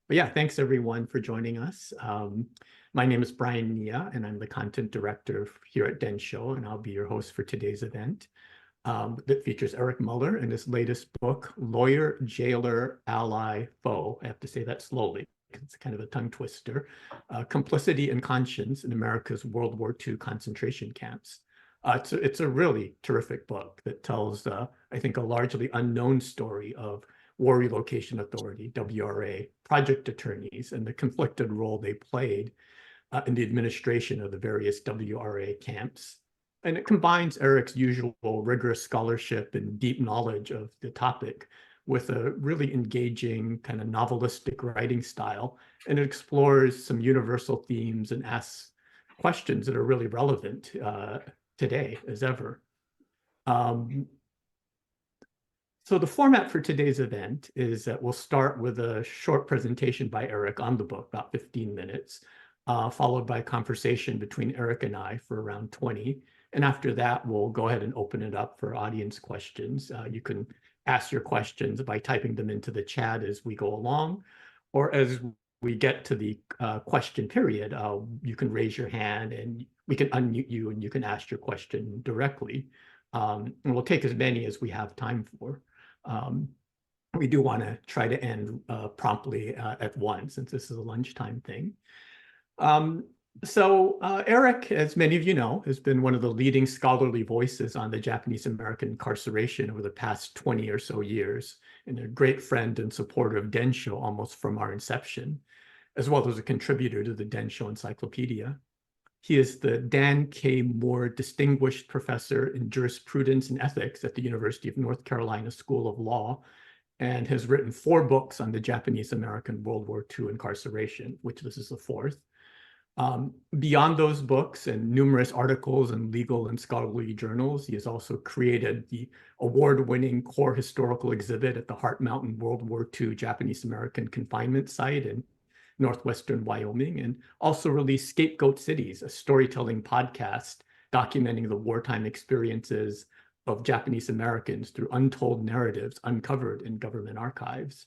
But yeah, thanks everyone for joining us. My name is Brian Niiya, and I'm the content director here at Densho, and I'll be your host for today's event that features Eric Muller and his latest book, Lawyer, Jailer, Ally, Foe. I have to say that slowly because it's kind of a tongue twister. Complicity and Conscience in America's World War II concentration camps. It's a really terrific book that tells, I think, a largely unknown story of War Relocation Authority, WRA, project attorneys, and the conflicted role they played in the administration of the various WRA camps. And it combines Eric's usual rigorous scholarship and deep knowledge of the topic with a really engaging kind of novelistic writing style. And it explores some universal themes and asks questions that are really relevant today as ever. So the format for today's event is that we'll start with a short presentation by Eric on the book, about 15 minutes, followed by a conversation between Eric and I for around 20. And after that, we'll go ahead and open it up for audience questions. You can ask your questions by typing them into the chat as we go along, or as we get to the question period, you can raise your hand and we can unmute you and you can ask your question directly. And we'll take as many as we have time for. We do want to try to end promptly at 1, since this is a lunchtime thing. Eric, as many of you know, has been one of the leading scholarly voices on the Japanese American incarceration over the past 20 or so years, and a great friend and supporter of Densho almost from our inception, as well as a contributor to the Densho Encyclopedia. He is the Dan K. Moore Distinguished Professor in Jurisprudence and Ethics at the University of North Carolina School of Law, and has written 4 books on the Japanese American World War II incarceration, which this is the 4th. Beyond those books and numerous articles in legal and scholarly journals, he has also created the award-winning core historical exhibit at the Heart Mountain World War II Japanese American confinement site in northwestern Wyoming, and also released Scapegoat Cities, a storytelling podcast documenting the wartime experiences of Japanese Americans through untold narratives uncovered in government archives.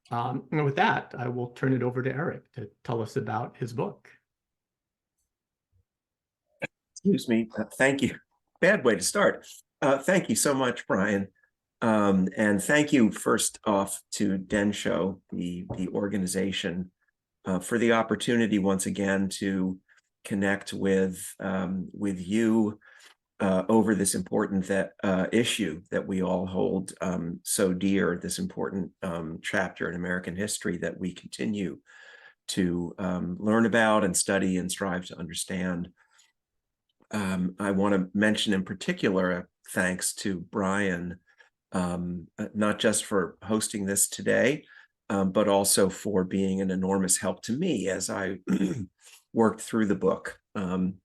And with that, I will turn it over to Eric to tell us about his book. Excuse me. Thank you. Bad way to start. Thank you so much, Brian. And thank you first off to Densho, the organization, for the opportunity once again to connect with you over this important issue that we all hold so dear, this important chapter in American history that we continue to learn about and study and strive to understand. I want to mention in particular thanks to Brian, not just for hosting this today, but also for being an enormous help to me as I worked through the book. In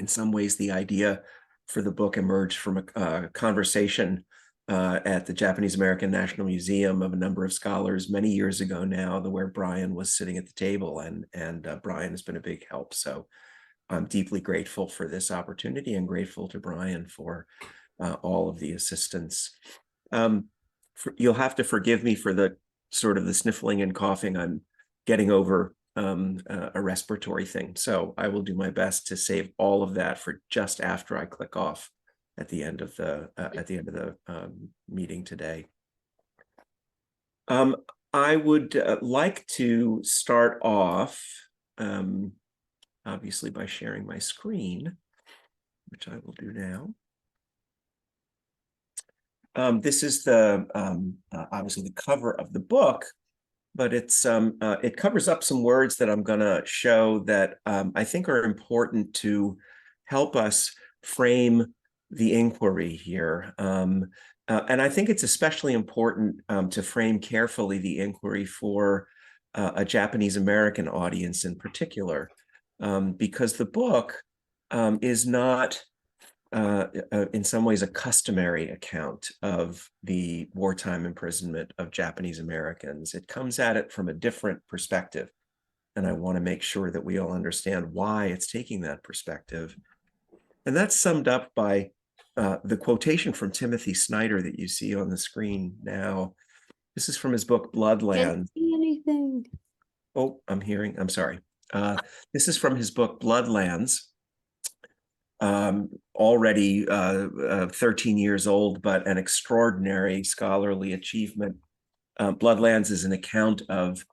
some ways, the idea for the book emerged from a conversation at the Japanese American National Museum of a number of scholars many years ago now, where Brian was sitting at the table, and Brian has been a big help. So I'm deeply grateful for this opportunity and grateful to Brian for all of the assistance. You'll have to forgive me for the sort of the sniffling and coughing. I'm getting over a respiratory thing. So I will do my best to save all of that for just after I click off at the end of the meeting today. I would like to start off obviously by sharing my screen, which I will do now. This is the obviously the cover of the book, but it's it covers up some words that I'm going to show that I think are important to help us frame the inquiry here. And I think it's especially important to frame carefully the inquiry for a Japanese American audience in particular, because the book is not in some ways a customary account of the wartime imprisonment of Japanese Americans. It comes at it from a different perspective, and I want to make sure that we all understand why it's taking that perspective. And that's summed up by the quotation from Timothy Snyder that you see on the screen now. This is from his book Bloodland. Can't see anything. I'm sorry. This is from his book, Bloodlands. Already 13 years old, but an extraordinary scholarly achievement. Bloodlands is an account of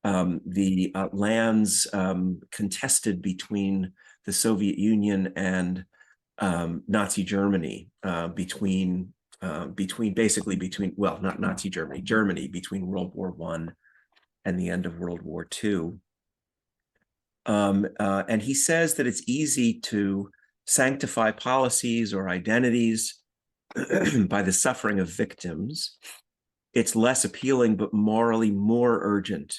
the lands contested between the Soviet Union and Nazi Germany, between not Nazi Germany, Germany between World War I and the end of World War II. And he says that it's easy to sanctify policies or identities by the suffering of victims. It's less appealing, but morally more urgent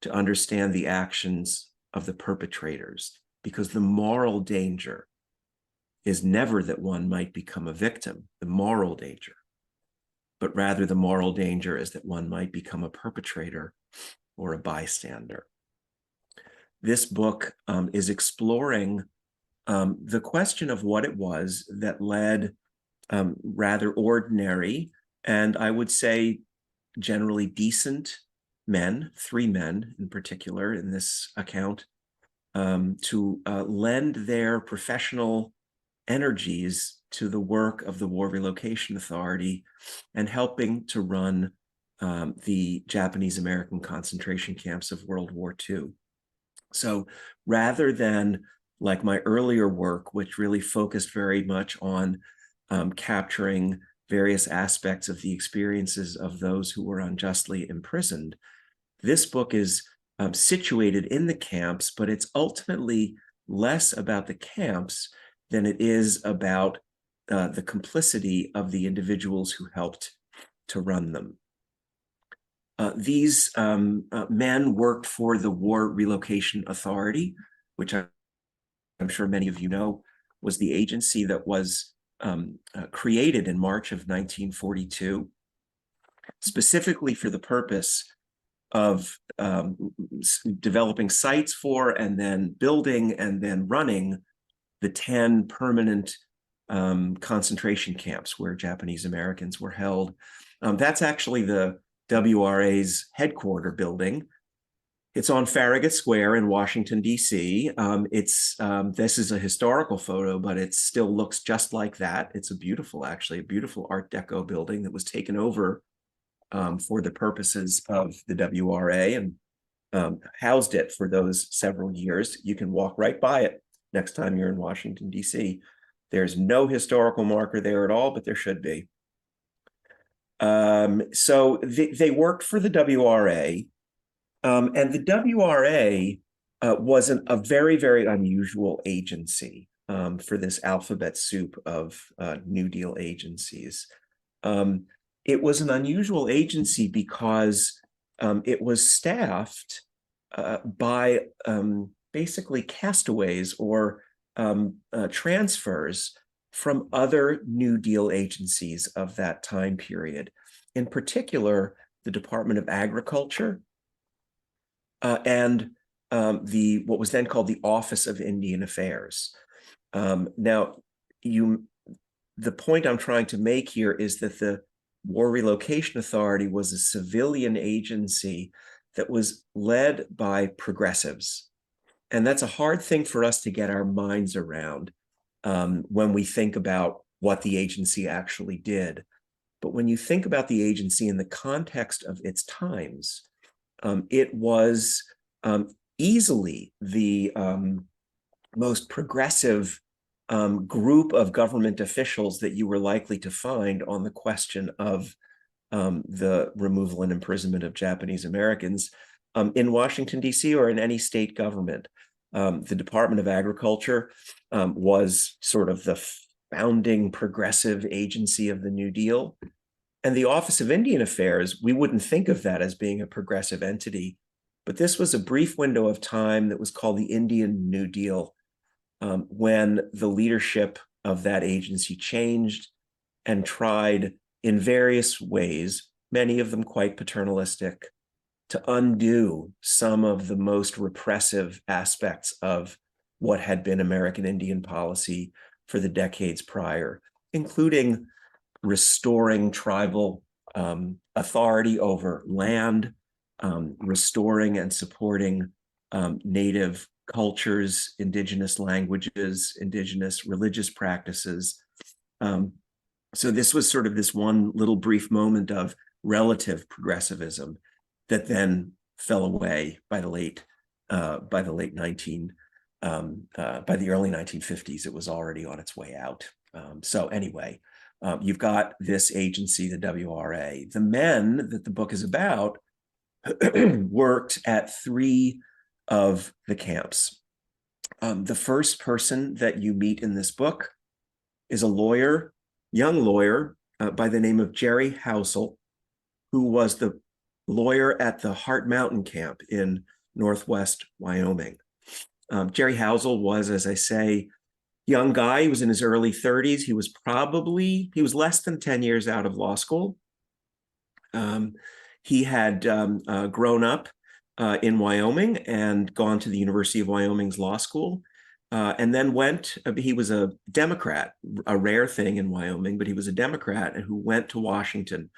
to understand the actions of the perpetrators, because the moral danger is never that one might become a victim, the moral danger, but rather the moral danger is that one might become a perpetrator or a bystander. This book is exploring the question of what it was that led rather ordinary and, I would say, generally decent men, 3 men in particular in this account, to lend their professional energies to the work of the War Relocation Authority and helping to run the Japanese American concentration camps of World War II. So rather than like my earlier work, which really focused very much on capturing various aspects of the experiences of those who were unjustly imprisoned, this book is situated in the camps, but it's ultimately less about the camps than it is about the complicity of the individuals who helped to run them. These men worked for the War Relocation Authority, which I'm sure many of you know was the agency that was created in March of 1942, specifically for the purpose of developing sites for and then building and then running the 10 permanent concentration camps where Japanese Americans were held. That's actually the WRA's headquarter building. It's on Farragut Square in Washington, D.C. This is a historical photo, but it still looks just like that. It's a beautiful Art Deco building that was taken over for the purposes of the WRA and housed it for those several years. You can walk right by it next time you're in Washington, D.C. There's no historical marker there at all, but there should be. So they worked for the WRA, and the WRA was a very, very unusual agency for this alphabet soup of New Deal agencies. It was an unusual agency because it was staffed by basically castaways or transfers from other New Deal agencies of that time period, in particular, the Department of Agriculture and what was then called the Office of Indian Affairs. Now, the point I'm trying to make here is that the War Relocation Authority was a civilian agency that was led by progressives. And that's a hard thing for us to get our minds around when we think about what the agency actually did. But when you think about the agency in the context of its times, it was easily the most progressive group of government officials that you were likely to find on the question of the removal and imprisonment of Japanese Americans in Washington, D.C. or in any state government. The Department of Agriculture was sort of the founding progressive agency of the New Deal. And the Office of Indian Affairs, we wouldn't think of that as being a progressive entity, but this was a brief window of time that was called the Indian New Deal, when the leadership of that agency changed and tried in various ways, many of them quite paternalistic, to undo some of the most repressive aspects of what had been American Indian policy for the decades prior, including restoring tribal authority over land, restoring and supporting native cultures, indigenous languages, indigenous religious practices. So this was sort of this one little brief moment of relative progressivism that then fell away by the early 1950s. It was already on its way out. So anyway, you've got this agency, the WRA. The men that the book is about worked at 3 of the camps. The first person that you meet in this book is a lawyer, young lawyer by the name of Jerry Housel, who was the lawyer at the Heart Mountain camp in Northwest Wyoming. Jerry Housel was, as I say, young guy. He was in his early 30s. He was less than 10 years out of law school. He had grown up in Wyoming and gone to the University of Wyoming's law school, and then he was a Democrat, a rare thing in Wyoming, but he was a Democrat who went to Washington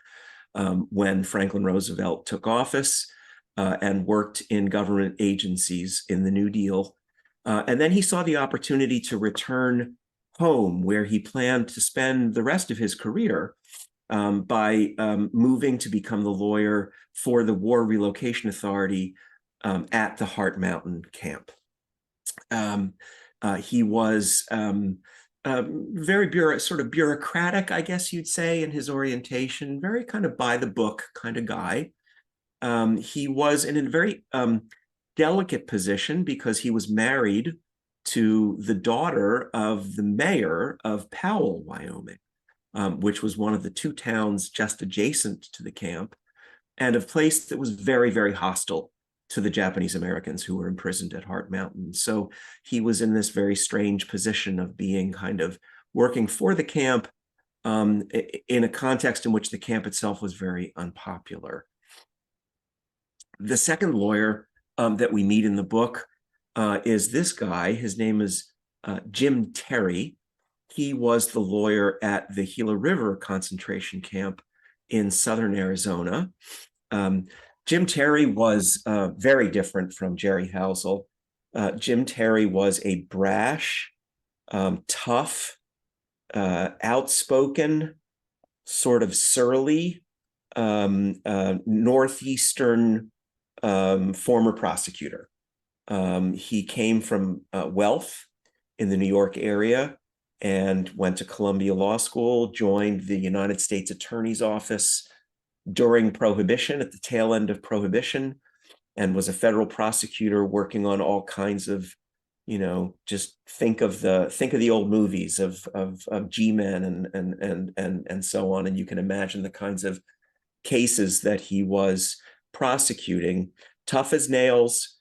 when Franklin Roosevelt took office and worked in government agencies in the New Deal. And then he saw the opportunity to return home, where he planned to spend the rest of his career by moving to become the lawyer for the War Relocation Authority at the Heart Mountain camp. He was very sort of bureaucratic, I guess you'd say, in his orientation, very kind of by the book kind of guy. He was in a very delicate position because he was married to the daughter of the mayor of Powell, Wyoming, which was one of the 2 towns just adjacent to the camp, and a place that was very, very hostile to the Japanese Americans who were imprisoned at Heart Mountain. So he was in this very strange position of being kind of working for the camp in a context in which the camp itself was very unpopular. The second lawyer that we meet in the book is this guy. His name is Jim Terry. He was the lawyer at the Gila River concentration camp in southern Arizona. Jim Terry was very different from Jerry Housel. Jim Terry was a brash, tough, outspoken, sort of surly, Northeastern former prosecutor. He came from wealth in the New York area and went to Columbia Law School, joined the United States Attorney's Office during Prohibition, at the tail end of Prohibition, and was a federal prosecutor working on all kinds of, just think of the old movies of G-Men and so on, and you can imagine the kinds of cases that he was prosecuting. Tough as nails.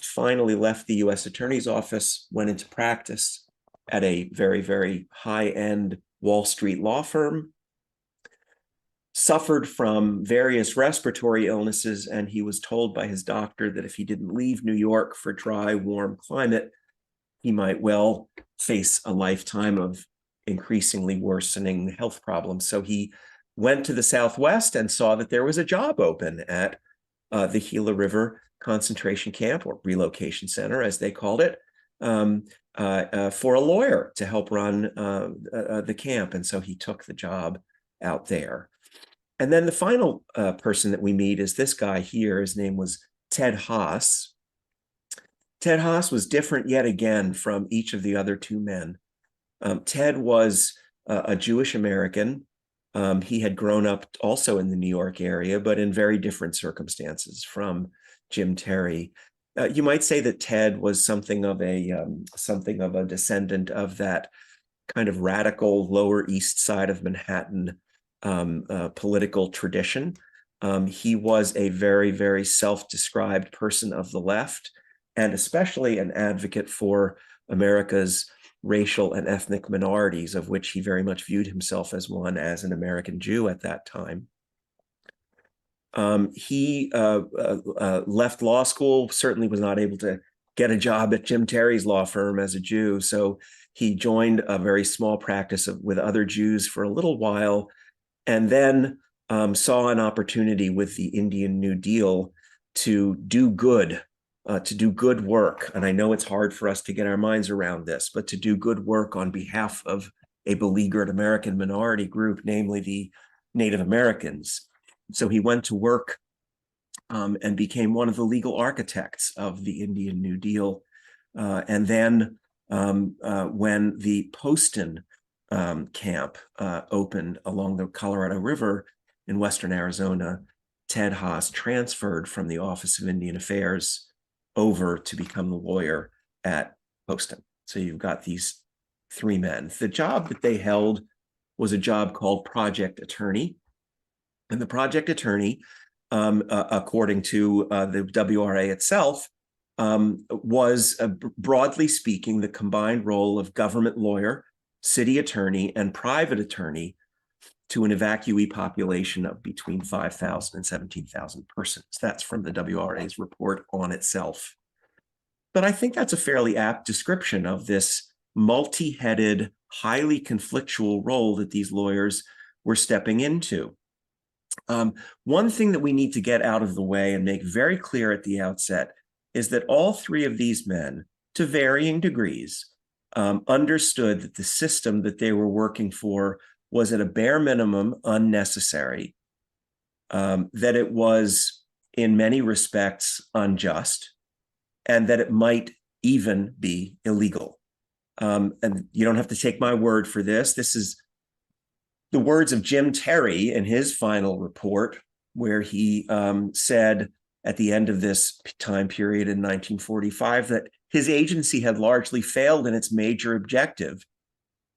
Finally left the U.S. Attorney's Office, went into practice at a very, very high-end Wall Street law firm, suffered from various respiratory illnesses, and he was told by his doctor that if he didn't leave New York for dry, warm climate, he might well face a lifetime of increasingly worsening health problems. So he went to the Southwest and saw that there was a job open at the Gila River concentration camp, or relocation center, as they called it, for a lawyer to help run the camp. And so he took the job out there. And then the final person that we meet is this guy here. His name was Ted Haas. Ted Haas was different yet again from each of the other 2 men. Ted was a Jewish American. He had grown up also in the New York area, but in very different circumstances from Jim Terry. You might say that Ted was something of a descendant of that kind of radical Lower East Side of Manhattan political tradition. He was a very, very self-described person of the left, and especially an advocate for America's racial and ethnic minorities, of which he very much viewed himself as one, as an American Jew at that time. He left law school, certainly was not able to get a job at Jim Terry's law firm as a Jew, so he joined a very small practice with other Jews for a little while, and then saw an opportunity with the Indian New Deal to do good work. And I know it's hard for us to get our minds around this, but to do good work on behalf of a beleaguered American minority group, namely the Native Americans. So he went to work and became one of the legal architects of the Indian New Deal. And then when the Poston camp opened along the Colorado River in western Arizona, Ted Haas transferred from the Office of Indian Affairs over to become the lawyer at Poston. So you've got these three men. The job that they held was a job called project attorney. And the project attorney, according to the WRA itself, was, broadly speaking, the combined role of government lawyer, city attorney, and private attorney to an evacuee population of between 5,000 and 17,000 persons. That's from the WRA's report on itself. But I think that's a fairly apt description of this multi-headed, highly conflictual role that these lawyers were stepping into. One thing that we need to get out of the way and make very clear at the outset is that all three of these men, to varying degrees, understood that the system that they were working for was at a bare minimum unnecessary, that it was in many respects unjust, and that it might even be illegal. And you don't have to take my word for this. This is the words of Jim Terry in his final report, where he said at the end of this time period in 1945 that his agency had largely failed in its major objective,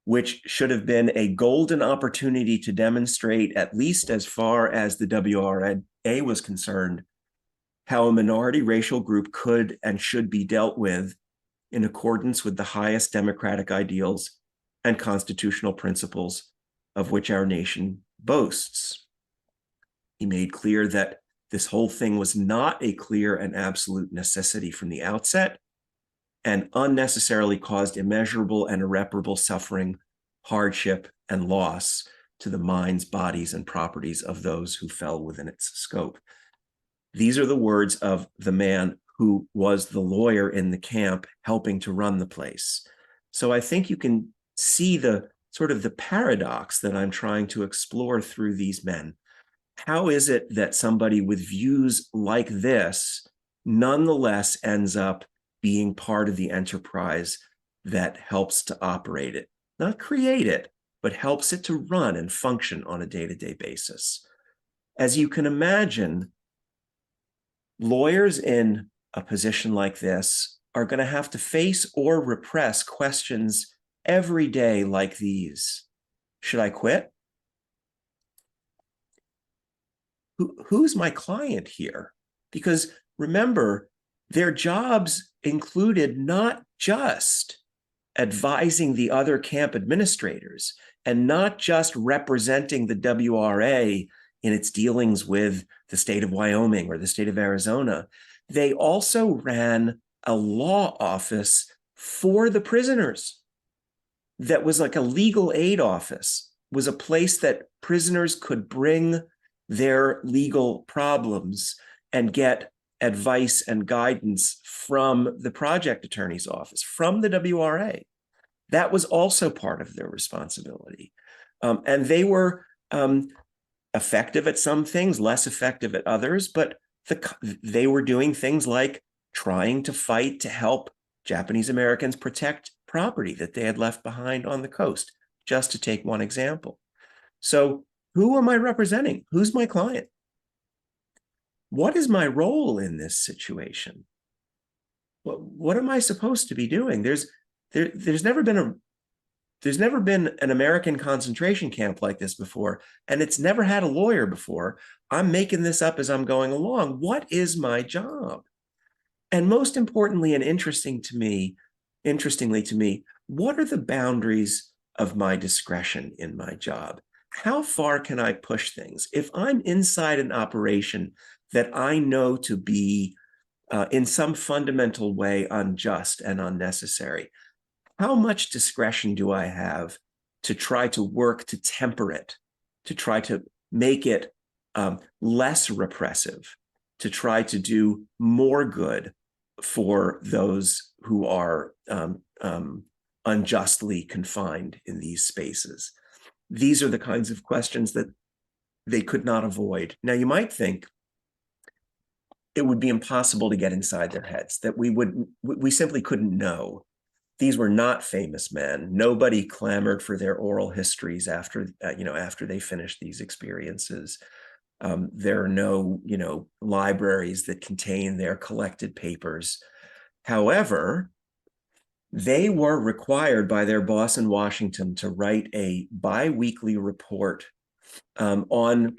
which should have been a golden opportunity to demonstrate, at least as far as the WRA was concerned, how a minority racial group could and should be dealt with in accordance with the highest democratic ideals and constitutional principles of which our nation boasts. He made clear that this whole thing was not a clear and absolute necessity from the outset, and unnecessarily caused immeasurable and irreparable suffering, hardship, and loss to the minds, bodies, and properties of those who fell within its scope. These are the words of the man who was the lawyer in the camp helping to run the place. So I think you can see the sort of the paradox that I'm trying to explore through these men. How is it that somebody with views like this nonetheless ends up being part of the enterprise that helps to operate it? Not create it, but helps it to run and function on a day-to-day basis. As you can imagine, lawyers in a position like this are going to have to face or repress questions every day like these. Should I quit? Who's my client here? Because remember, their jobs included not just advising the other camp administrators and not just representing the WRA in its dealings with the state of Wyoming or the state of Arizona. They also ran a law office for the prisoners that was like a legal aid office, was a place that prisoners could bring their legal problems and get advice and guidance from the project attorney's office, from the WRA. That was also part of their responsibility. And they were effective at some things, less effective at others, but they were doing things like trying to fight to help Japanese Americans protect property that they had left behind on the coast, just to take one example. So who am I representing? Who's my client? What is my role in this situation? What am I supposed to be doing? There's never been an American concentration camp like this before, and it's never had a lawyer before. I'm making this up as I'm going along. What is my job? And most importantly, and interestingly to me, what are the boundaries of my discretion in my job? How far can I push things? If I'm inside an operation that I know to be in some fundamental way unjust and unnecessary, how much discretion do I have to try to work to temper it, to try to make it less repressive, to try to do more good for those who are unjustly confined in these spaces? These are the kinds of questions that they could not avoid. Now, you might think it would be impossible to get inside their heads, that we simply couldn't know. These were not famous men. Nobody clamored for their oral histories after they finished these experiences. There are no, libraries that contain their collected papers. However, they were required by their boss in Washington to write a biweekly report on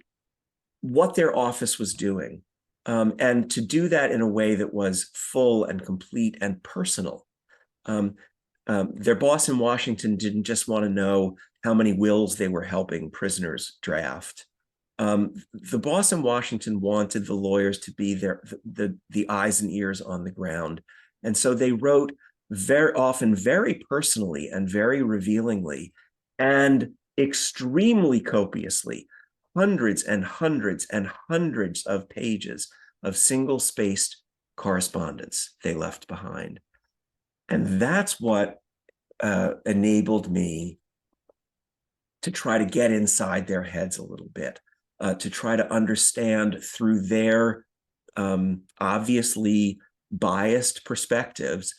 what their office was doing, and to do that in a way that was full and complete and personal. Their boss in Washington didn't just want to know how many wills they were helping prisoners draft. The boss in Washington wanted the lawyers to be the eyes and ears on the ground. And so they wrote very often very personally and very revealingly and extremely copiously, hundreds and hundreds and hundreds of pages of single-spaced correspondence they left behind. And that's what enabled me to try to get inside their heads a little bit, to try to understand through their obviously biased perspectives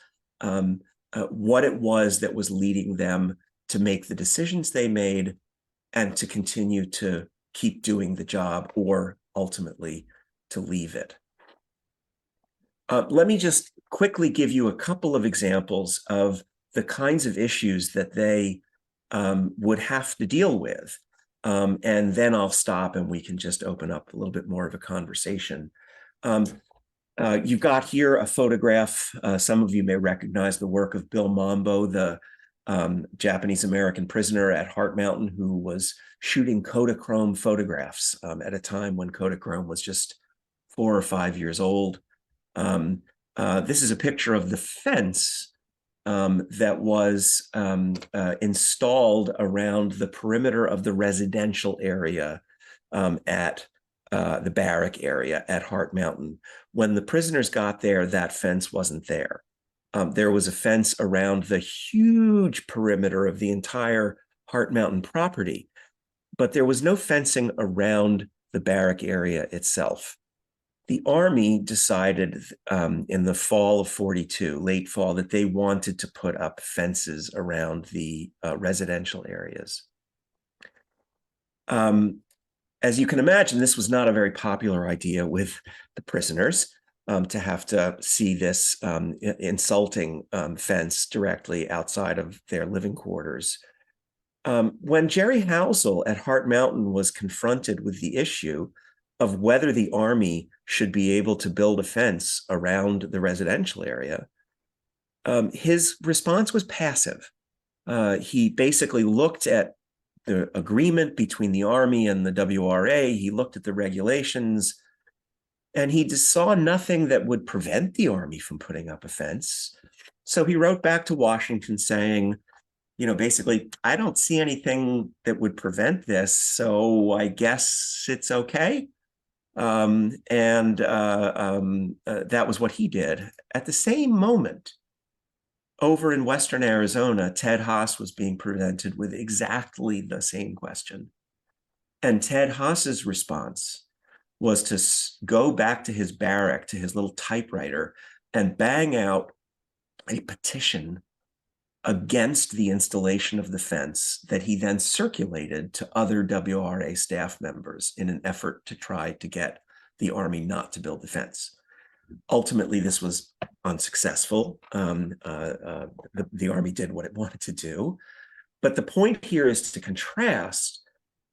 what it was that was leading them to make the decisions they made and to continue to keep doing the job or ultimately to leave it. Let me just quickly give you a couple of examples of the kinds of issues that they would have to deal with. And then I'll stop and we can just open up a little bit more of a conversation. You've got here a photograph. Some of you may recognize the work of Bill Mambo, the Japanese-American prisoner at Heart Mountain who was shooting Kodachrome photographs at a time when Kodachrome was just 4 or 5 years old. This is a picture of the fence that was installed around the perimeter of the residential area at the barrack area at Heart Mountain. When the prisoners got there, that fence wasn't there. There was a fence around the huge perimeter of the entire Heart Mountain property, but there was no fencing around the barrack area itself. The Army decided in the fall of '42, late fall, that they wanted to put up fences around the residential areas. As you can imagine, this was not a very popular idea with the prisoners to have to see this insulting fence directly outside of their living quarters. When Jerry Housel at Heart Mountain was confronted with the issue of whether the Army should be able to build a fence around the residential area, his response was passive. He basically looked at the agreement between the Army and the WRA. He looked at the regulations, and he just saw nothing that would prevent the Army from putting up a fence. So he wrote back to Washington saying, basically, I don't see anything that would prevent this, so I guess it's okay. That was what he did. At the same moment, over in Western Arizona, Ted Haas was being presented with exactly the same question. And Ted Haas's response was to go back to his barrack, to his little typewriter, and bang out a petition against the installation of the fence that he then circulated to other WRA staff members in an effort to try to get the Army not to build the fence. Ultimately, this was unsuccessful. The Army did what it wanted to do. But the point here is to contrast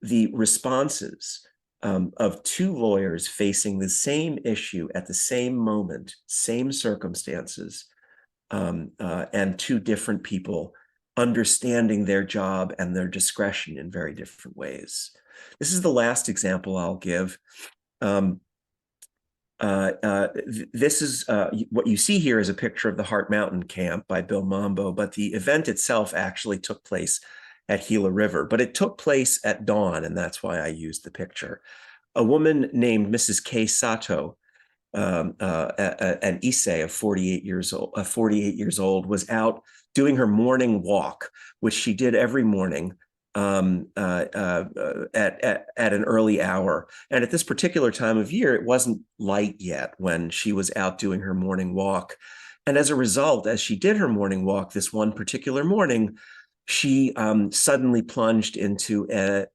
the responses of two lawyers facing the same issue at the same moment, same circumstances, and two different people understanding their job and their discretion in very different ways. This is the last example I'll give. This is what you see here is a picture of the Heart Mountain camp by Bill Mambo, but the event itself actually took place at Gila River, but it took place at dawn, and that's why I used the picture. A woman named Mrs. Kay Sato an Issei of 48 years old, was out doing her morning walk, which she did every morning at an early hour. And at this particular time of year, it wasn't light yet when she was out doing her morning walk. And as a result, as she did her morning walk this one particular morning, she suddenly plunged into a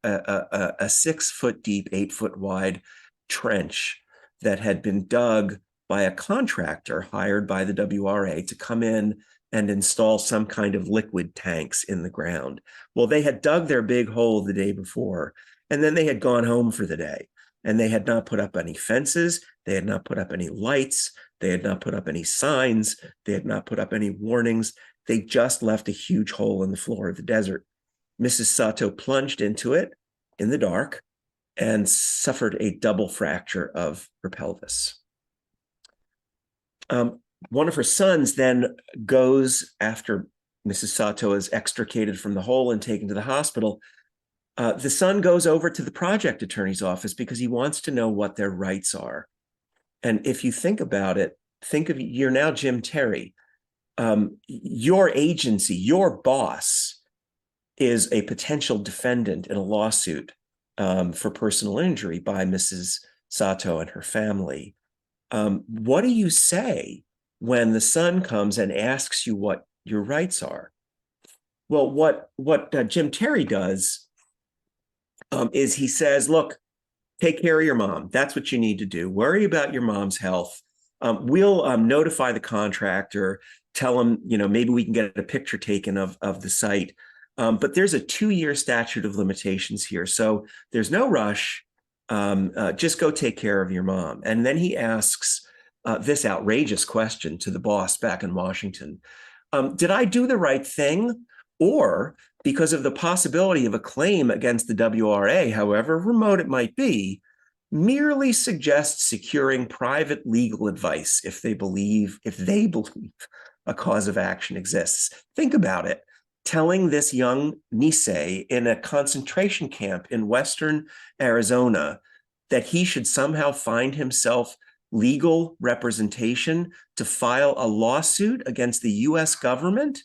6-foot deep, 8-foot wide trench that had been dug by a contractor hired by the WRA to come in and install some kind of liquid tanks in the ground. Well, they had dug their big hole the day before, and then they had gone home for the day. And they had not put up any fences. They had not put up any lights. They had not put up any signs. They had not put up any warnings. They just left a huge hole in the floor of the desert. Mrs. Sato plunged into it in the dark and suffered a double fracture of her pelvis. One of her sons then goes, after Mrs. Sato is extricated from the hole and taken to the hospital, the son goes over to the project attorney's office because he wants to know what their rights are. And if you think about it, think of, you're now Jim Terry. Your agency, your boss, is a potential defendant in a lawsuit for personal injury by Mrs. Sato and her family. What do you say when the son comes and asks you what your rights are? Well, what Jim Terry does is he says, look, take care of your mom. That's what you need to do. Worry about your mom's health. We'll notify the contractor, tell him, maybe we can get a picture taken of the site. But there's a 2-year statute of limitations here. So there's no rush. Just go take care of your mom. And then he asks this outrageous question to the boss back in Washington. Did I do the right thing? Or, because of the possibility of a claim against the WRA, however remote it might be, merely suggest securing private legal advice if they believe a cause of action exists. Think about it. Telling this young Nisei in a concentration camp in Western Arizona that he should somehow find himself legal representation to file a lawsuit against the US government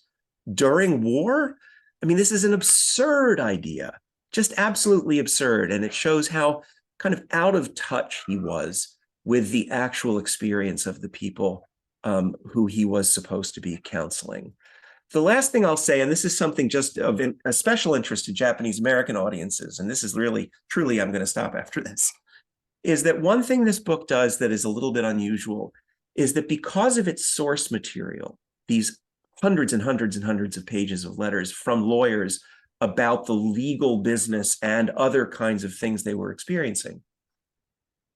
during war? I mean, this is an absurd idea, just absolutely absurd. And it shows how kind of out of touch he was with the actual experience of the people who he was supposed to be counseling. The last thing I'll say, and this is something just of a special interest to Japanese American audiences, and this is really, truly, I'm going to stop after this, is that one thing this book does that is a little bit unusual is that because of its source material, these hundreds and hundreds and hundreds of pages of letters from lawyers about the legal business and other kinds of things they were experiencing,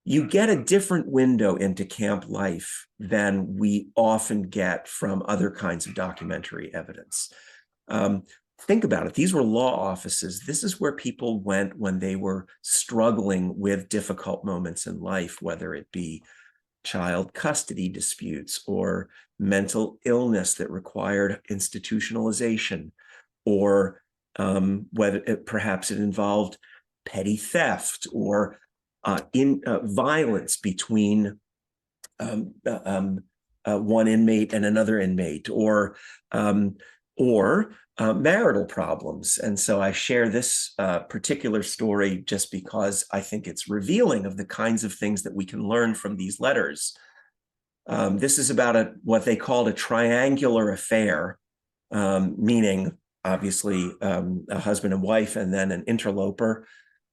you get a different window into camp life than we often get from other kinds of documentary evidence. Think about it. These were law offices. This is where people went when they were struggling with difficult moments in life, whether it be child custody disputes or mental illness that required institutionalization, or whether perhaps it involved petty theft or violence between one inmate and another inmate, or marital problems. And so I share this particular story just because I think it's revealing of the kinds of things that we can learn from these letters. This is about what they called a triangular affair, meaning obviously a husband and wife and then an interloper.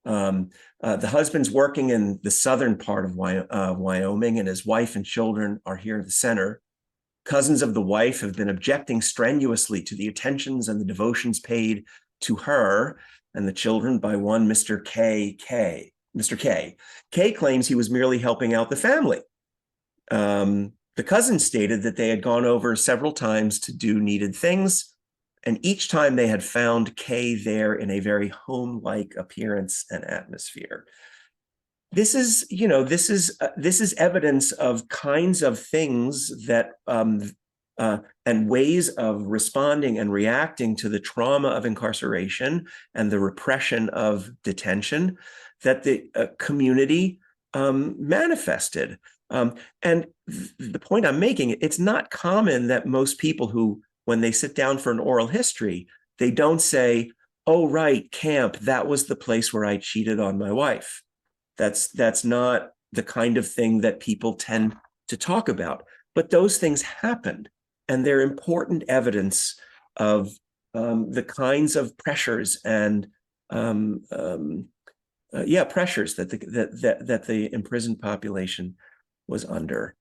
The husband's working in the southern part of Wyoming, and his wife and children are here in the center. Cousins of the wife have been objecting strenuously to the attentions and the devotions paid to her and the children by one Mr. K. Mr. K. K claims he was merely helping out the family. The cousins stated that they had gone over several times to do needed things, and each time they had found K there in a very home-like appearance and atmosphere. This is, this is evidence of kinds of things that and ways of responding and reacting to the trauma of incarceration and the repression of detention that the community manifested. And the point I'm making, it's not common that most people who, when they sit down for an oral history, they don't say, oh, right, camp, that was the place where I cheated on my wife. That's not the kind of thing that people tend to talk about. But those things happened, and they're important evidence of the kinds of pressures and pressures that the imprisoned population was under.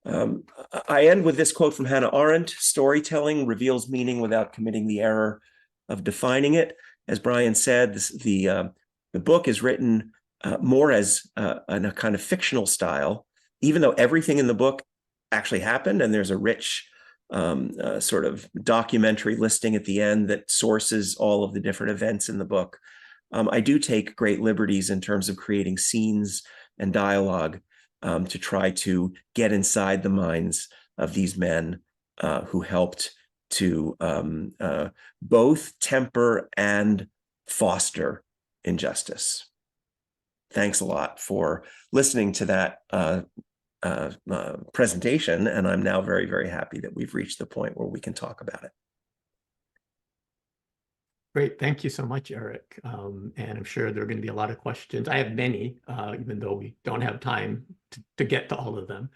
I end with this quote from Hannah Arendt: "Storytelling reveals meaning without committing the error of defining it." As Brian said, the book is written more as in a kind of fictional style, even though everything in the book actually happened, and there's a rich sort of documentary listing at the end that sources all of the different events in the book. I do take great liberties in terms of creating scenes and dialogue to try to get inside the minds of these men who helped to both temper and foster injustice. Thanks a lot for listening to that presentation, and I'm now very, very happy that we've reached the point where we can talk about it. Great. Thank you so much, Eric. And I'm sure there are going to be a lot of questions. I have many, even though we don't have time to get to all of them.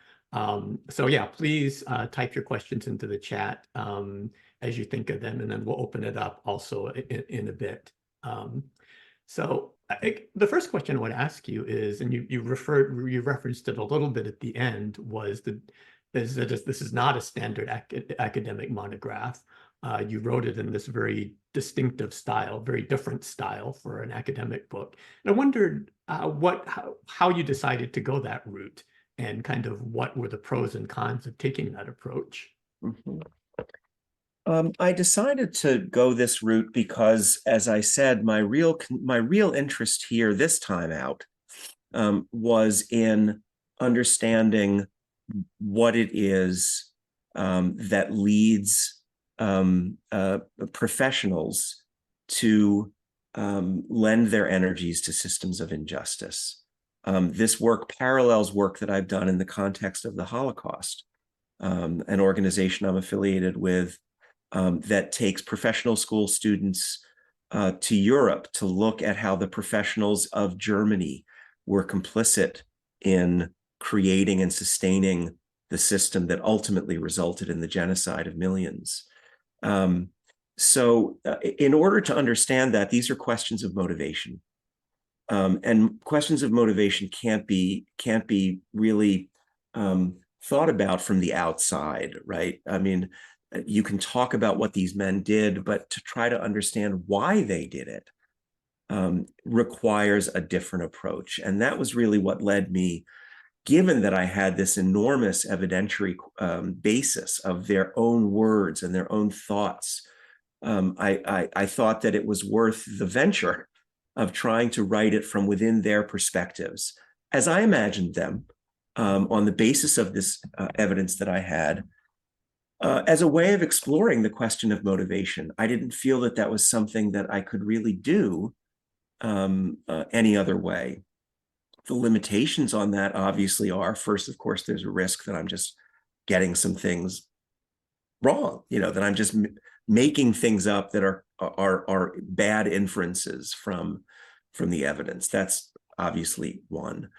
So yeah, please type your questions into the chat as you think of them, and then we'll open it up also in a bit. So the first question I want to ask you is, and you referenced it a little bit at the end, was that this is not a standard academic monograph. You wrote it in this very distinctive style, very different style for an academic book. And I wondered how you decided to go that route, and kind of what were the pros and cons of taking that approach. Mm-hmm. I decided to go this route because, as I said, my real interest here this time out was in understanding what it is that leads professionals to lend their energies to systems of injustice. This work parallels work that I've done in the context of the Holocaust, an organization I'm affiliated with that takes professional school students to Europe to look at how the professionals of Germany were complicit in creating and sustaining the system that ultimately resulted in the genocide of millions. So in order to understand that, these are questions of motivation. And questions of motivation can't be really thought about from the outside, right? I mean, you can talk about what these men did, but to try to understand why they did it requires a different approach. And that was really what led me, given that I had this enormous evidentiary basis of their own words and their own thoughts. I thought that it was worth the venture of trying to write it from within their perspectives, as I imagined them, on the basis of this evidence that I had, as a way of exploring the question of motivation. I didn't feel that that was something that I could really do any other way. The limitations on that obviously are, first, of course, there's a risk that I'm just getting some things wrong, that I'm just making things up that are bad inferences from the evidence. That's obviously one.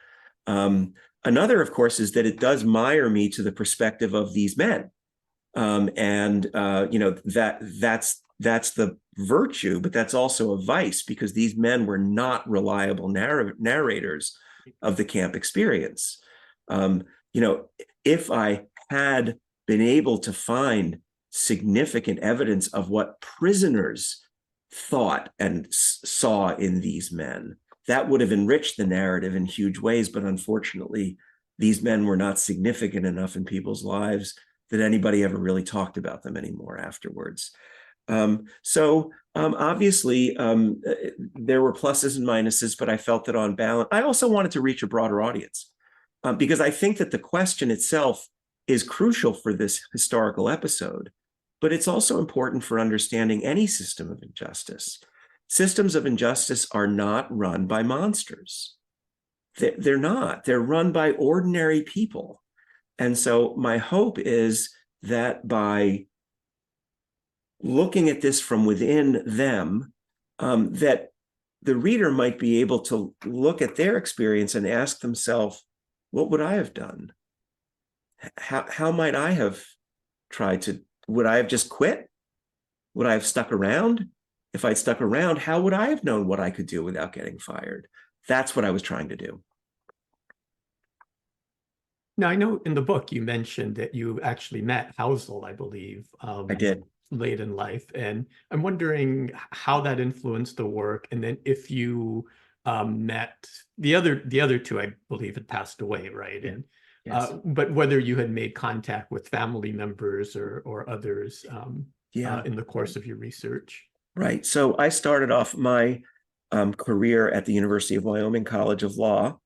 Another, of course, is that it does mire me to the perspective of these men. That's the virtue, but that's also a vice, because these men were not reliable narrators of the camp experience. If I had been able to find significant evidence of what prisoners thought and saw in these men, that would have enriched the narrative in huge ways. But unfortunately, these men were not significant enough in people's lives that anybody ever really talked about them anymore afterwards. Obviously, there were pluses and minuses, but I felt that on balance, I also wanted to reach a broader audience, because I think that the question itself is crucial for this historical episode, but it's also important for understanding any system of injustice. Systems of injustice are not run by monsters. They're not. They're run by ordinary people And so my hope is that by looking at this from within them, that the reader might be able to look at their experience and ask themselves, what would I have done? How might I have tried to, would I have just quit? Would I have stuck around? If I'd stuck around, how would I have known what I could do without getting fired? That's what I was trying to do. Now, I know in the book you mentioned that you actually met Housel, I believe, I did. late in life. And I'm wondering how that influenced the work. And then if you met the other two, I believe, had passed away, right? And Yes. but whether you had made contact with family members or others in the course of your research. Right. So I started off my career at the University of Wyoming College of Law.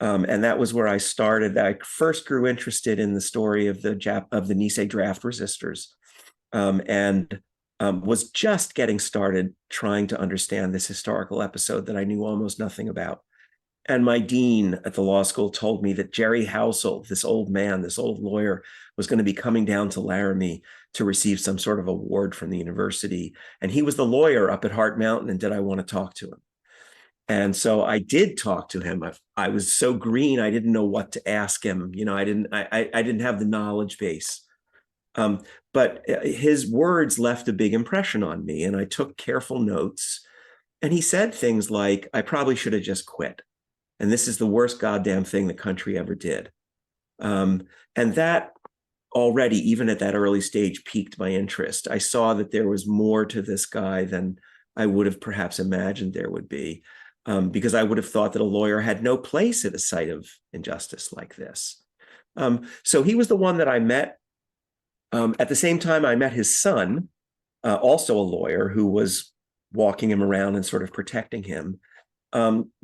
And that was where I started. I first grew interested in the story of the Nisei draft resistors, and was just getting started trying to understand this historical episode that I knew almost nothing about. And my dean at the law school told me that Jerry Housel, this old man, this old lawyer, was going to be coming down to Laramie to receive some sort of award from the university. And he was the lawyer up at Hart Mountain, and did I want to talk to him? And so I did talk to him. I was so green, I didn't know what to ask him. You know, I didn't have the knowledge base. But his words left a big impression on me, and I took careful notes. And he said things like, I probably should have just quit. And this is the worst goddamn thing the country ever did. And that already, even at that early stage, piqued my interest. I saw that there was more to this guy than I would have perhaps imagined there would be. Because I would have thought that a lawyer had no place at a site of injustice like this. So he was the one that I met. At the same time, I met his son, also a lawyer, who was walking him around and sort of protecting him.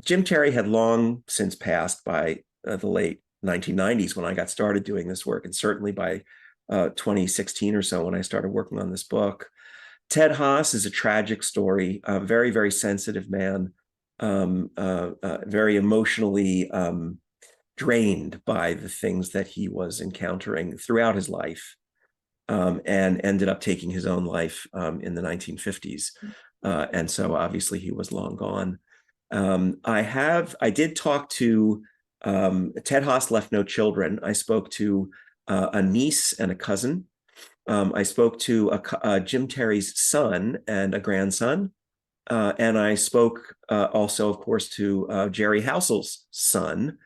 Jim Terry had long since passed by the late 1990s when I got started doing this work, and certainly by 2016 or so when I started working on this book. Ted Haas is a tragic story, a very, very sensitive man, very emotionally drained by the things that he was encountering throughout his life, and ended up taking his own life in the 1950s. And so obviously he was long gone. I did talk to Ted Haas left no children. I spoke to a niece and a cousin. I spoke to Jim Terry's son and a grandson. And I spoke also, of course, to Jerry Housel's son.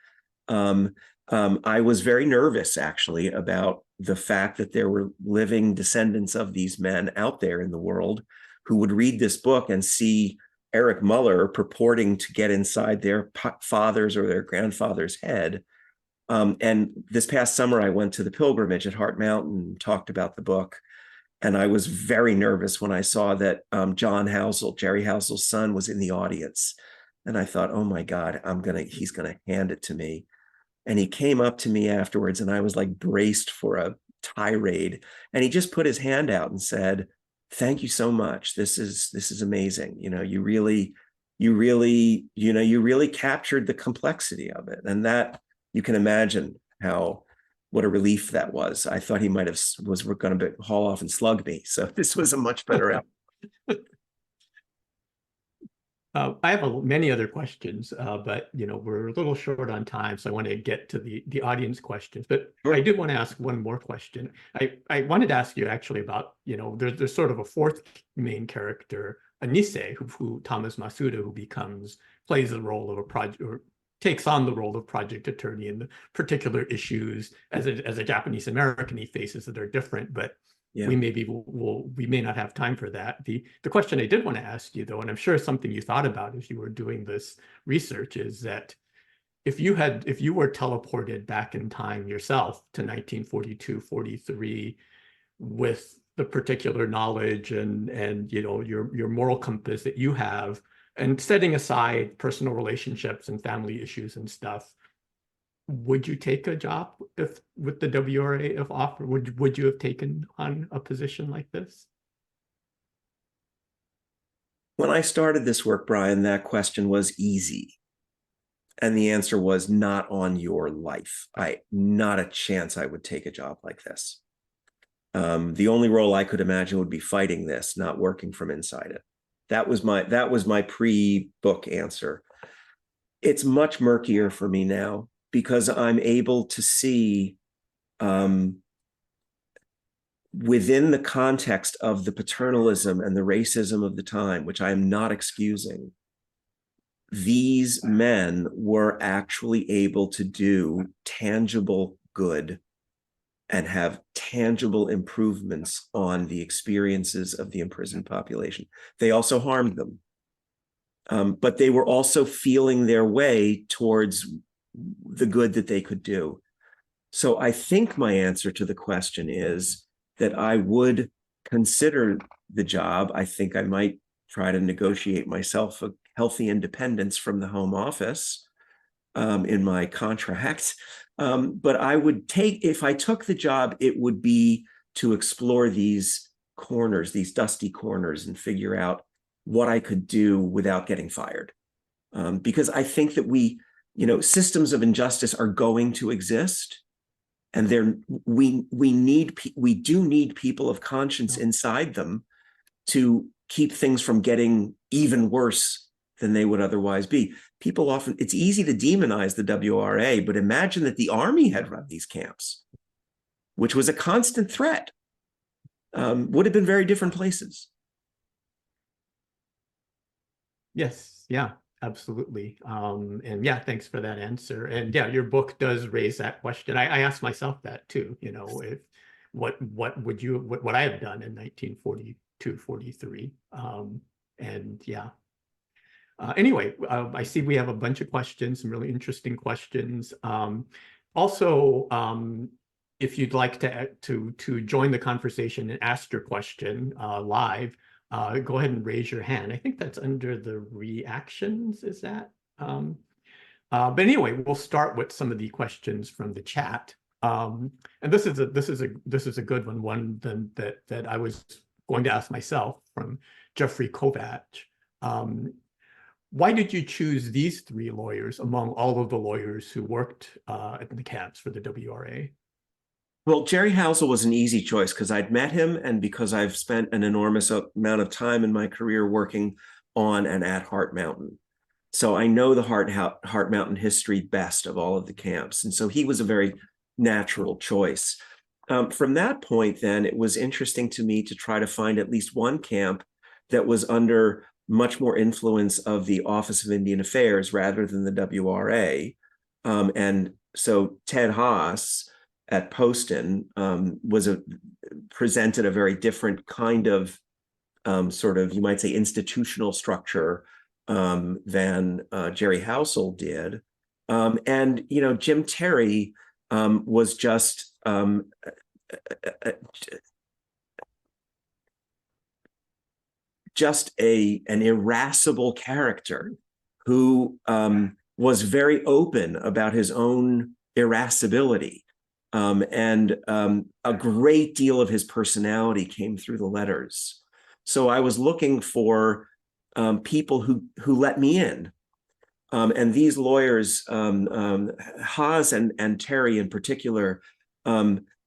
I was very nervous, actually, about the fact that there were living descendants of these men out there in the world who would read this book and see Eric Muller purporting to get inside their father's or their grandfather's head. And this past summer, I went to the pilgrimage at Hart Mountain and talked about the book. And I was very nervous when I saw that John Housel, Jerry Housel's son, was in the audience. And I thought, oh my God, he's gonna hand it to me. And he came up to me afterwards, and I was like braced for a tirade. And he just put his hand out and said, "Thank you so much. This is amazing. You know, you really captured the complexity of it." And that, you can imagine what a relief that was. I thought he was going to haul off and slug me. So this was a much better outcome. I have many other questions, but we're a little short on time, so I want to get to the audience questions. But Sure. I did want to ask one more question. I wanted to ask you actually about, there's sort of a fourth main character, a Nisei, who Thomas Masuda, who plays the role of a project, or takes on the role of project attorney in the particular issues as a Japanese American he faces that are different, but Yeah. we may not have time for that. The question I did want to ask you, though, and I'm sure it's something you thought about as you were doing this research, is that if you were teleported back in time yourself to 1942, 43, with the particular knowledge and your moral compass that you have, and setting aside personal relationships and family issues and stuff, would you take a job with the WRA if offered? Would you have taken on a position like this? When I started this work, Brian, that question was easy. And the answer was, not on your life. Not a chance I would take a job like this. The only role I could imagine would be fighting this, not working from inside it. That was my pre-book answer. It's much murkier for me now because I'm able to see within the context of the paternalism and the racism of the time, which I am not excusing, these men were actually able to do tangible good and have tangible improvements on the experiences of the imprisoned population. They also harmed them. But they were also feeling their way towards the good that they could do. So I think my answer to the question is that I would consider the job. I think I might try to negotiate myself a healthy independence from the home office in my contract. But I would if I took the job, it would be to explore these corners, these dusty corners, and figure out what I could do without getting fired. Because I think that systems of injustice are going to exist. And we do need people of conscience inside them to keep things from getting even worse than they would otherwise be. People often, it's easy to demonize the WRA, but imagine that the Army had run these camps, which was a constant threat, would have been very different places. Yes, yeah, absolutely. And yeah, thanks for that answer. And yeah, your book does raise that question. I asked myself that too, if what would I have done in 1942, 43? And yeah. Anyway, I see we have a bunch of questions, some really interesting questions. Also, if you'd like to join the conversation and ask your question live, go ahead and raise your hand. I think that's under the reactions, is that? But anyway, we'll start with some of the questions from the chat. And this is a good one that I was going to ask myself, from Jeffrey Kovac. Why did you choose these three lawyers among all of the lawyers who worked at the camps for the WRA? Well, Jerry Housel was an easy choice because I'd met him and because I've spent an enormous amount of time in my career working on and at Hart Mountain. So I know the Hart Mountain history best of all of the camps. And so he was a very natural choice. From that point, then, it was interesting to me to try to find at least one camp that was under much more influence of the Office of Indian Affairs rather than the WRA. And so Ted Haas at Poston presented a very different kind of sort of, you might say, institutional structure than Jerry Housel did. And, Jim Terry was just an irascible character who was very open about his own irascibility. And a great deal of his personality came through the letters. So I was looking for people who let me in. And these lawyers, Haas and Terry in particular,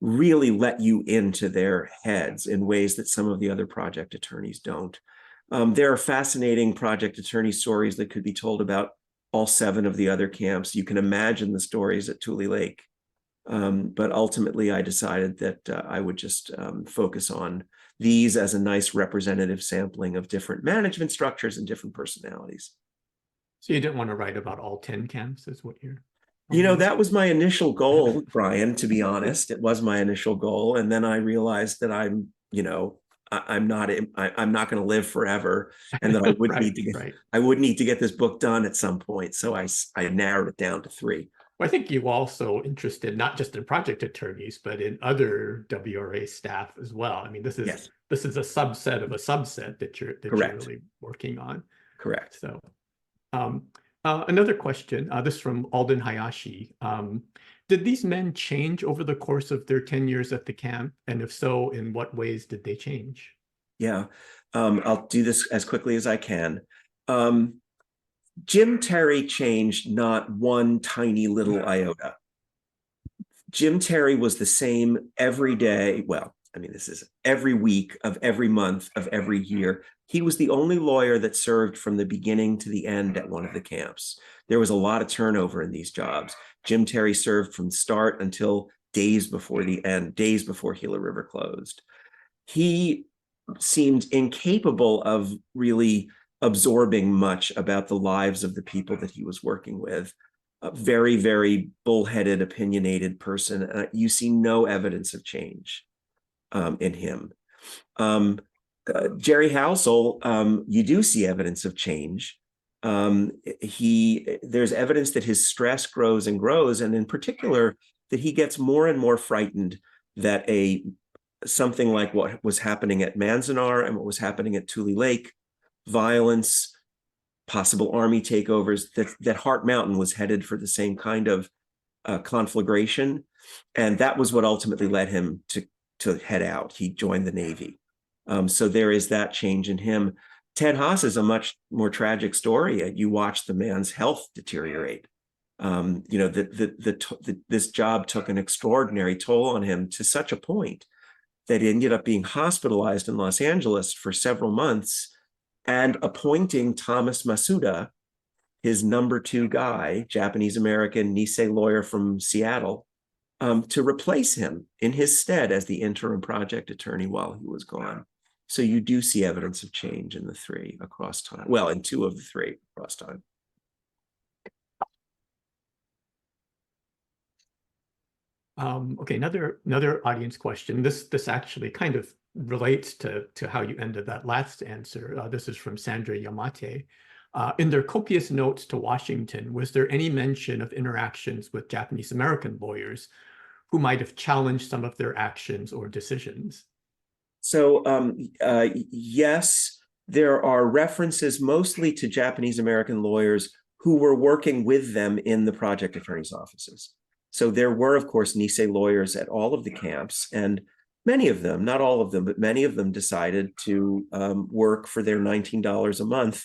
really let you into their heads in ways that some of the other project attorneys don't. There are fascinating project attorney stories that could be told about all 7 of the other camps. You can imagine the stories at Tule Lake. But ultimately, I decided that I would just focus on these as a nice representative sampling of different management structures and different personalities. So you didn't want to write about all 10 camps, is what you're... That was my initial goal, Brian, to be honest. It was my initial goal. And then I realized that I'm not going to live forever, and that I would need to get this book done at some point. So I narrowed it down to 3. Well, I think you also interested not just in project attorneys, but in other WRA staff as well. I mean, this is a subset of a subset that you're really working on. Correct. So another question, this is from Alden Hayashi. Did these men change over the course of their 10 years at the camp? And if so, in what ways did they change? Yeah, I'll do this as quickly as I can. Jim Terry changed not one tiny little iota. Jim Terry was the same every day. Well, I mean, this is every week of every month of every year. He was the only lawyer that served from the beginning to the end at one of the camps. There was a lot of turnover in these jobs. Jim Terry served from start until days before the end, days before Gila River closed. He seemed incapable of really absorbing much about the lives of the people that he was working with. A very, very bullheaded, opinionated person. You see no evidence of change in him. Jerry Housel, you do see evidence of change. There's evidence that his stress grows and grows, and in particular, that he gets more and more frightened that something like what was happening at Manzanar and what was happening at Tule Lake, violence, possible army takeovers, that Heart Mountain was headed for the same kind of conflagration. And that was what ultimately led him to head out. He joined the Navy. So there is that change in him. Ted Haas is a much more tragic story. You watch the man's health deteriorate. This job took an extraordinary toll on him to such a point that he ended up being hospitalized in Los Angeles for several months and appointing Thomas Masuda, his number 2 guy, Japanese-American Nisei lawyer from Seattle, to replace him in his stead as the interim project attorney while he was gone. So you do see evidence of change in the 3 across time. Well, in 2 of the 3 across time. Okay, another audience question. This actually kind of relates to how you ended that last answer. This is from Sandra Yamate. In their copious notes to Washington, was there any mention of interactions with Japanese American lawyers who might have challenged some of their actions or decisions? So yes, there are references mostly to Japanese American lawyers who were working with them in the project attorney's offices. So there were, of course, Nisei lawyers at all of the camps, and many of them, not all of them, but many of them decided to work for their $19 a month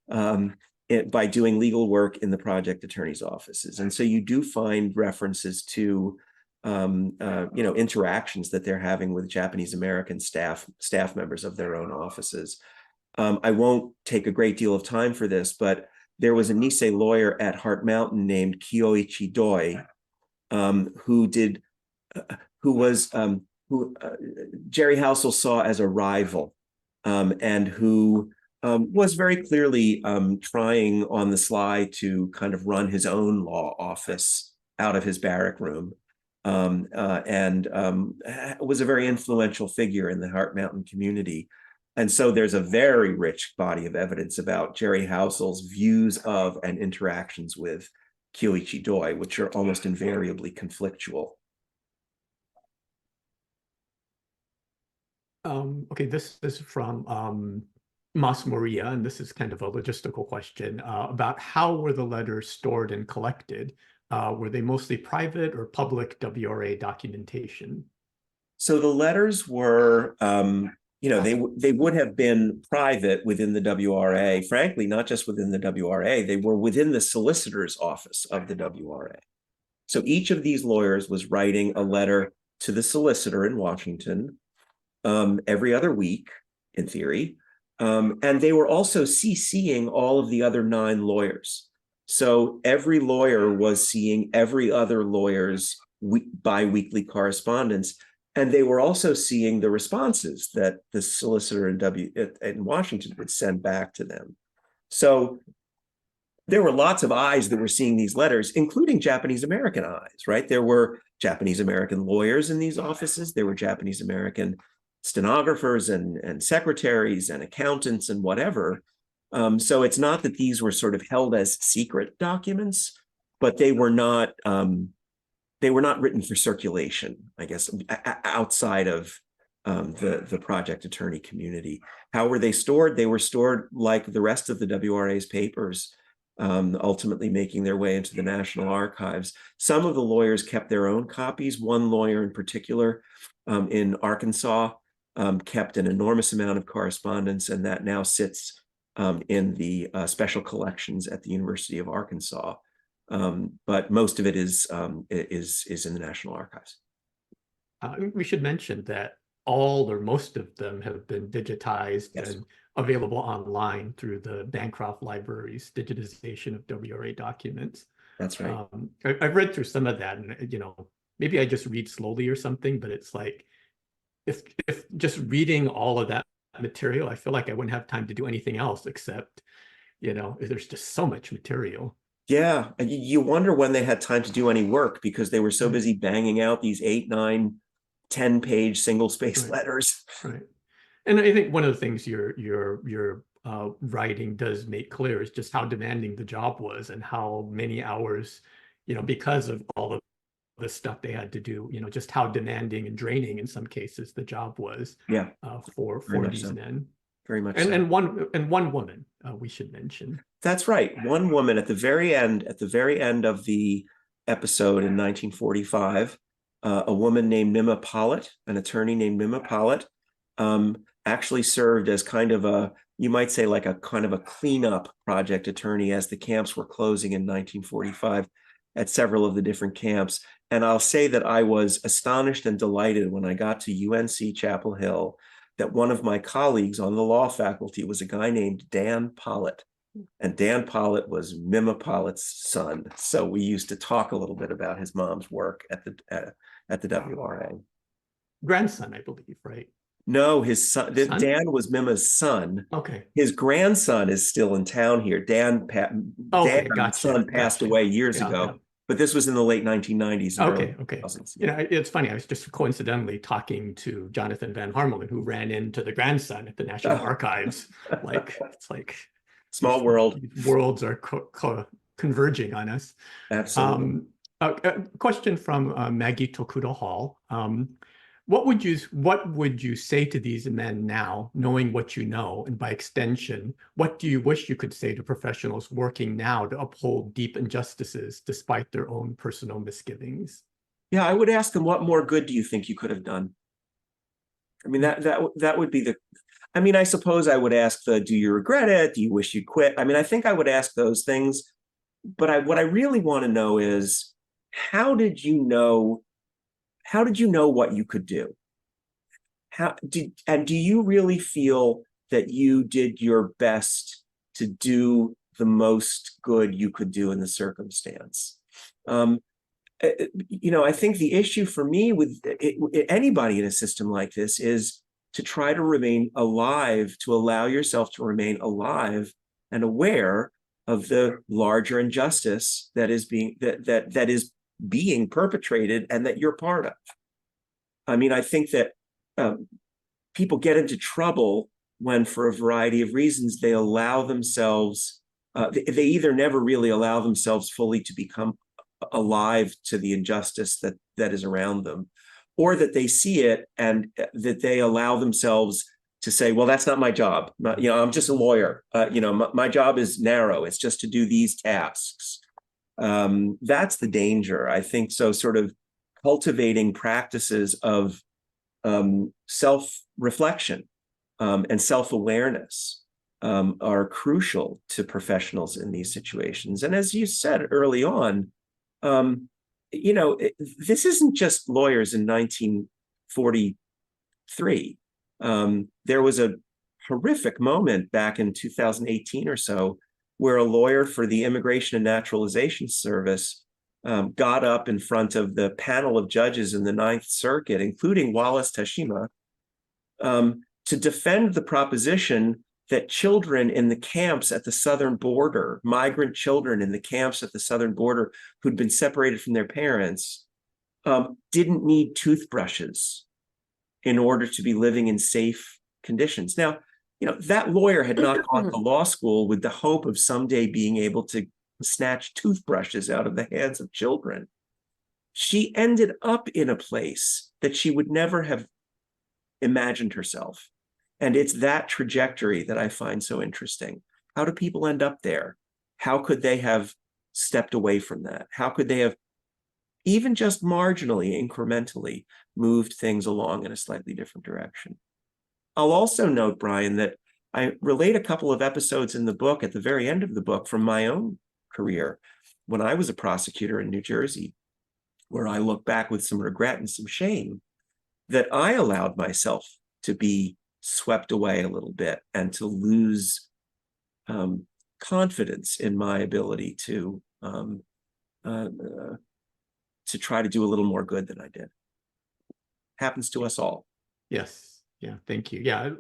by doing legal work in the project attorney's offices. And so you do find references to interactions that they're having with Japanese American staff members of their own offices. I won't take a great deal of time for this, but there was a Nisei lawyer at Heart Mountain named Kyoichi Doi, who Jerry Housel saw as a rival, and who was very clearly trying on the sly to kind of run his own law office out of his barrack room, and was a very influential figure in the Heart Mountain community. And so there's a very rich body of evidence about Jerry Housel's views of and interactions with Kyoichi Doi, which are almost invariably conflictual. Okay, this is from Mas Moria, and this is kind of a logistical question about how were the letters stored and collected? Were they mostly private or public WRA documentation? So the letters were, they would have been private within the WRA. Frankly, not just within the WRA, they were within the solicitor's office of the WRA. So each of these lawyers was writing a letter to the solicitor in Washington every other week, in theory. And they were also CCing all of the other 9 lawyers. So every lawyer was seeing every other lawyer's bi-weekly correspondence. And they were also seeing the responses that the solicitor in Washington would send back to them. So there were lots of eyes that were seeing these letters, including Japanese American eyes, right? There were Japanese American lawyers in these offices. There were Japanese American stenographers and secretaries and accountants and whatever. So it's not that these were sort of held as secret documents, but they were not written for circulation, I guess, outside of the project attorney community. How were they stored? They were stored like the rest of the WRA's papers, ultimately making their way into the National Archives. Some of the lawyers kept their own copies. One lawyer in particular in Arkansas kept an enormous amount of correspondence, and that now sits in the special collections at the University of Arkansas. But most of it is in the National Archives. We should mention that all or most of them have been digitized and available online through the Bancroft Library's digitization of WRA documents. That's right. I've read through some of that, and maybe I just read slowly or something, but it's like if just reading all of that material, I feel like I wouldn't have time to do anything else except, there's just so much material. Yeah, and you wonder when they had time to do any work because they were so busy banging out these 8, 9, 10-page single-spaced letters. Right. And I think one of the things your writing does make clear is just how demanding the job was and how many hours, because of all of the stuff they had to do, just how demanding and draining in some cases the job was. For these men. Very much and, so. and one woman we should mention. That's right. One woman at the very end of the episode in 1945, a woman named Mima Pollitt, an attorney named Mima Pollitt, actually served as kind of you might say like a kind of a cleanup project attorney as the camps were closing in 1945 at several of the different camps. And I'll say that I was astonished and delighted when I got to UNC Chapel Hill that one of my colleagues on the law faculty was a guy named Dan Pollitt. And Dan Pollitt was Mima Pollitt's son. So we used to talk a little bit about his mom's work at the WRA. Grandson, I believe, right? No, his son. Dan was Mima's son. Okay. His grandson is still in town here. Dan's son passed away years ago. But this was in the late 1990s. Okay. It's funny. I was just coincidentally talking to Jonathan Van Harmelen, who ran into the grandson at the National Archives. It's like small world. Worlds are converging on us. Absolutely. A question from Maggie Tokuda Hall. What would you say to these men now, knowing what you know, and by extension, what do you wish you could say to professionals working now to uphold deep injustices despite their own personal misgivings? Yeah, I would ask them, what more good do you think you could have done? I mean, that would be I suppose I would ask do you regret it? Do you wish you'd quit? I mean, I think I would ask those things, but what I really want to know is, how did you know what you could do? Do you really feel that you did your best to do the most good you could do in the circumstance? I think the issue for me with anybody in a system like this is to try to remain alive, to allow yourself to remain alive and aware of the larger injustice that is being perpetrated and that you're part of. I mean, I think that people get into trouble when, for a variety of reasons, they allow themselves, they either never really allow themselves fully to become alive to the injustice that is around them, or that they see it and that they allow themselves to say, well, that's not my job. I'm just a lawyer. My job is narrow. It's just to do these tasks. That's the danger, I think. So sort of cultivating practices of self-reflection and self-awareness are crucial to professionals in these situations. And as you said early on, this isn't just lawyers in 1943. There was a horrific moment back in 2018 or so where a lawyer for the Immigration and Naturalization Service got up in front of the panel of judges in the Ninth Circuit, including Wallace Tashima, to defend the proposition that children in the camps at the southern border, migrant children in the camps at the southern border who'd been separated from their parents, didn't need toothbrushes in order to be living in safe conditions. Now, that lawyer had not gone to law school with the hope of someday being able to snatch toothbrushes out of the hands of children. She ended up in a place that she would never have imagined herself. And it's that trajectory that I find so interesting. How do people end up there? How could they have stepped away from that? How could they have even just marginally, incrementally moved things along in a slightly different direction? I'll also note, Brian, that I relate a couple of episodes in the book at the very end of the book from my own career when I was a prosecutor in New Jersey, where I look back with some regret and some shame that I allowed myself to be swept away a little bit and to lose confidence in my ability to try to do a little more good than I did. Happens to us all. Yes. Yeah. Thank you. Yeah.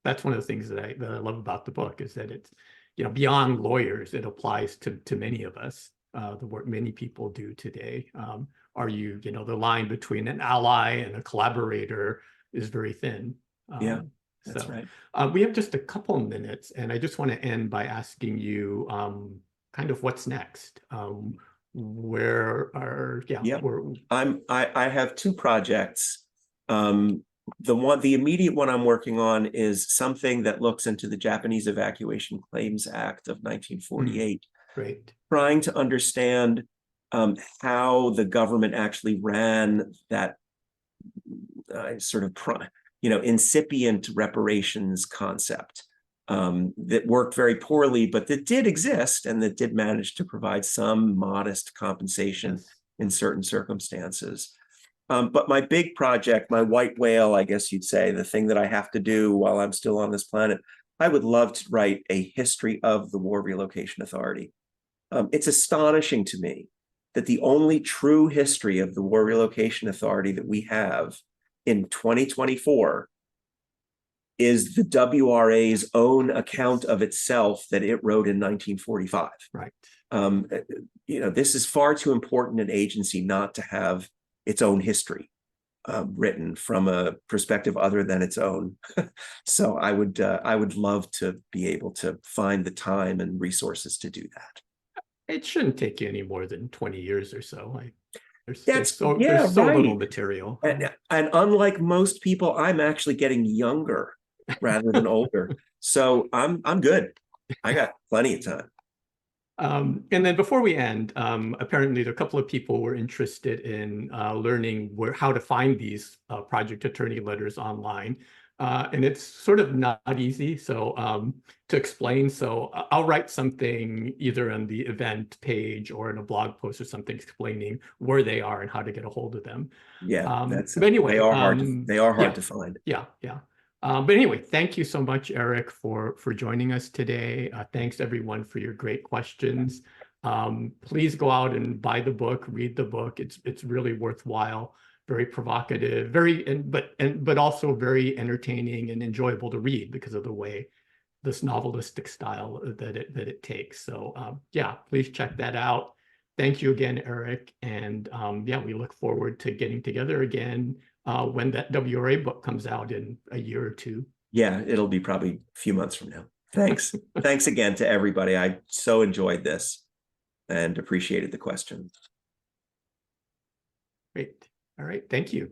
That's one of the things that I love about the book is that it's, beyond lawyers, it applies to many of us, the work many people do today. The line between an ally and a collaborator is very thin. Yeah, that's right. We have just a couple minutes, and I just want to end by asking you kind of what's next. I have two projects. The immediate one I'm working on is something that looks into the Japanese Evacuation Claims Act of 1948. Great. Trying to understand how the government actually ran that incipient reparations concept that worked very poorly, but that did exist and that did manage to provide some modest compensation in certain circumstances. But my big project, my white whale, I guess you'd say, the thing that I have to do while I'm still on this planet, I would love to write a history of the War Relocation Authority. It's astonishing to me that the only true history of the War Relocation Authority that we have in 2024 is the WRA's own account of itself that it wrote in 1945. Right. This is far too important an agency not to have its own history written from a perspective other than its own. So I would love to be able to find the time and resources to do that. It shouldn't take you any more than 20 years or so. There's so little material. And unlike most people, I'm actually getting younger rather than older. So I'm good. I got plenty of time. And then before we end, apparently a couple of people were interested in learning how to find these project attorney letters online. And it's sort of not easy to explain. So I'll write something either on the event page or in a blog post or something explaining where they are and how to get a hold of them. Yeah, but anyway, they are hard to find. Yeah. But anyway, thank you so much, Eric, for joining us today. Thanks everyone for your great questions. Please go out and buy the book, read the book. It's really worthwhile, very provocative, but also very entertaining and enjoyable to read because of the way this novelistic style that it takes. So please check that out. Thank you again, Eric. And we look forward to getting together again when that WRA book comes out in a year or two. Yeah, it'll be probably a few months from now. Thanks. Thanks again to everybody. I so enjoyed this and appreciated the questions. Great. All right. Thank you.